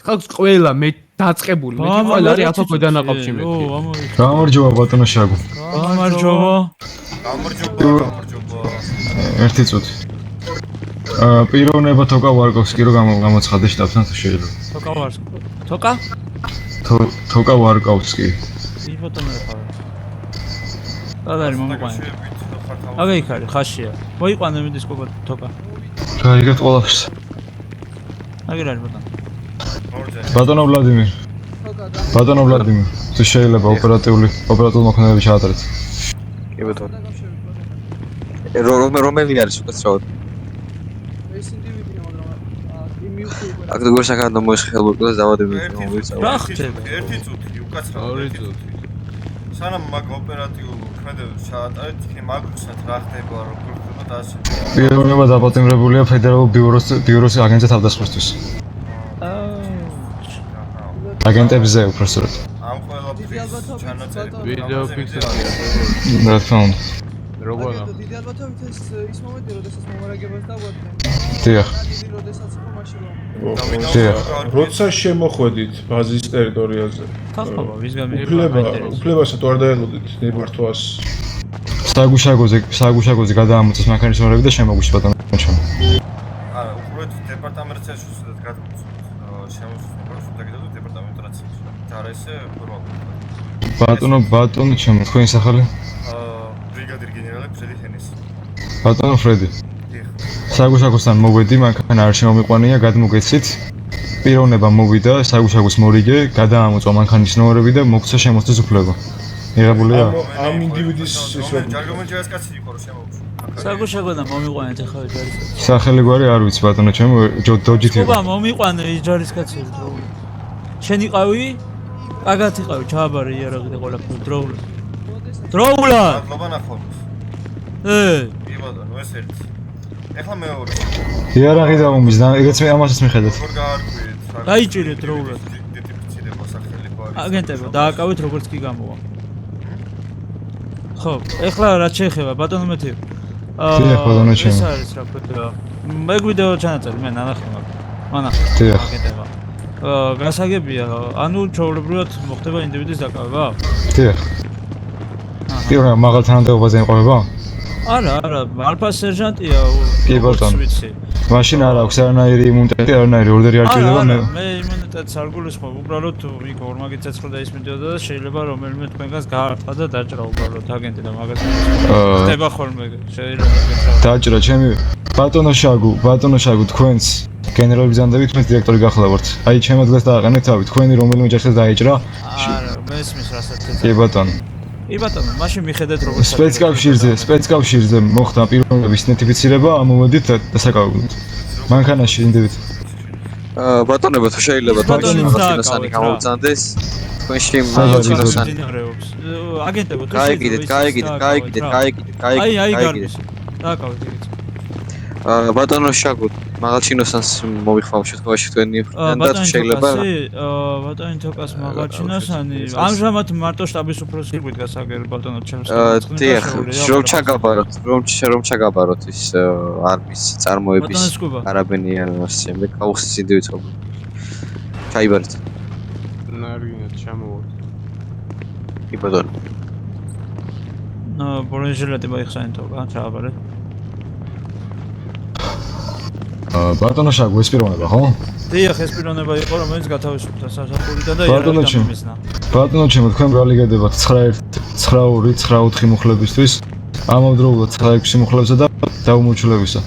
ხალხს ყველა მე დაწყებული მე ყველა არის ათო ქვედანაყოფში მე გამარჯობა ბატონო შაგუ გამარჯობა ერთი წუთი პიროვნება თოკა ვარკოვსკი რო გამოცხადე შტაბთან თუ შეიძლება თოკა ვარკოვსკი ბატონო ხარ დადარი მომიყვანე აგე იქ არის ხაშია მოიყვანე მიდის კოკო თოკა გაიგეთ ყველაფერს აგერ არის ბატონო ბატონო ვლადიმირ თუ შეიძლება ოპერატიული მოქმედებები ჩაატარეთ კი ბატონო რომელი არის უკაცრავად ეს ინდივიდია მაგრამ იმიუქი აქ გორსაკადო მოიხელბურგოს დავადები რა ხდება ერთი წუთი უკაცრავად ორი წუთი სანამ მაგ ოპერატიულ მოქმედებებს ჩაატარეთ იქ მაგუსად რა ხდება როგორ ხდება და ასე პიროვნება დაპატიმრებულია ფედერალურ ბიუროს აგენტთა თავდასხმისთვის აგენტებზე უბრალოდ ამ ყველაფრის ჩანაწერი ვიდეო ფიქსაცია რა თქმა უნდა როგორ დიდი ალბათობით ეს ის მომენტი როდესაც მომარაგებას დავუადგენ დიახ დიდი როდესაც იყო მაშინ როცა შემოხვედით ბაზის ტერიტორიაზე ხახობა ვისგან უფლებასაც არ დაელოდით ნებართვას საგუშაგოზე გადაამოწეს მანქანის ორები და შემოგვიშ ბატონო ჩემო არა უყურეთ დეპარტამენტს შეუსწავლეთ გადმოწმოთ შემოსვლას დაგიდოთ დეპარტამენტს არა ესე ფორმალურად ბატონო ჩემო თქვენი სახელი ბრიგადირ გენერალი ფრედი ჰენისი ბატონო ფრედი საგუშაგოსთან მოვედი მანქანა არ შემომიყვანია გადმოგეცით პიროვნება მოვიდა საგუშაგოს მორიგე გადაამოწვა მანქანის ნომრები და მოგცა შემოსთვის უფლება მიღებულია ამ ინდივიდის ისე ჯარგომენჯერას კაცი იყო რომ შემოვშვა საგუშაგოდან მომიყვანეთ ახლა ჯარისკაცი სახელი გვარი არ ვიცი ბატონო ჩემო დოჯით იყო ობა მომიყვანე ის ჯარისკაცი შენ იყავი კაგათ იყავი ჩააბარე იარაღი და ყველაფერი დროულად მადლობა ნახოთ კი ბატონო ეს ერთი ეხლა მეორე იარაღი დაუმის და ეგეც მე ამასაც მიხედავთ როგორ გაარკვიეთ დაიჭირეთ დროულად იდენტიფიცირება სახელი გვარი აგენტებო დააკავეთ როგორც კი გამოვა ხო ეხლა რა შეეხება ბატონო მეთევ ეს არის რა ქვია მე ვიდეო ჩანაწერი მე ნანახე დიახ აგენტება გასაგებია ანუ ჩაოლებრივად მოხდება ინდივიდის დაკავება დიახ პიროვნება მაღალ თანამდებობაზე იმყოფება არა ალფა სერჟანტია კი ბატონო მაშინ არ აქვს არანაირი იმუნიტეტი არანაირი ორდერი არ ჭირდება მე იმუნიტეტს არ გულისხმობ უბრალოდ იქ ორმაგი ცეცხლი და ისმიდიოდა და შეიძლება რომელიმე თქვენგანს გაართვა და დაჭრა უბრალოდ აგენტი და მაგას ხდება ხოლმე შეიძლება დაჭრა ჩემი ბატონო შაგუ თქვენს გენერალი ბიზანდები თქვენს დირექტორი გახლავართ აი ჩემ ადგილას დააყენეთ თავი თქვენი რომელიმე ჯერხეს დაეჭრა არა მესმის რასაც კი ბატონო კი ბატონო მაშინ მიხედეთ როგორც სპეცკავშირზე მოხდა პიროვნების იდენტიფიცირება ამოვედით დასაკავებლად მანქანაში ინდივიდი ბატონებო თუ შეიძლება თქვენი მახინოსანი გამოვწანდეს თქვენში მაღალჩინოსანი აგენტებო თუ გაიგიდეთ აი გარბის დააკავეთ ეგეც ბატონო შაგუ მაღალჩინოსანს მომიხმავ შეთქვაში თქვენი და თუ შეიძლება ბატონი თოკას მაღალჩინოსანი ამჟამად მარტო შტაბის უფროსი გვიდგას აგერ ბატონო ჩემს დიახ რომ ჩაგაბაროთ ის არმის წარმოების არაბენიან შემდეგ აუხსის ინდივიდს ჩაიბარეთ ნარგინეთ ჩამოვართ კი ბატონო ბორენჟელეტი მოიხსენეთ თოკა ჩააბარეთ ბატონო შაგუ ეს პიროვნება ხო? დიახ ეს პიროვნება იყო რომელიც გათავისუფლდა სასახურიდან და იარაღი დამიმისნა ბატონო ჩემო თქვენ ბრალიგედებათ 919294 მუხლებისთვის ამავდროულად 96 მუხლებსა და დაუმორჩილებისა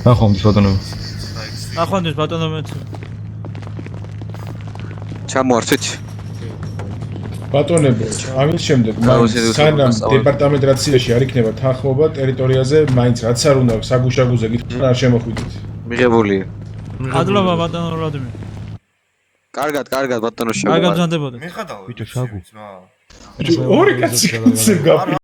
ნახვამდის ბატონო ნახვამდის ბატონო მე ჩამოართვით ბატონებო ამის შემდეგ სანამ დეპარტამენტაციაში არ იქნება თანხმობა ტერიტორიაზე მაინც რაც არ უნდა საგუშაგოზე გითხრა არ შემოხვიდეთ მიღებულია მადლობა ბატონო ვლადიმირ კარგად ბატონო შაგუ კარგად ბრძანდებოდეთ მიხადაო ბიჭო შაგუ ორი კაცი გაფი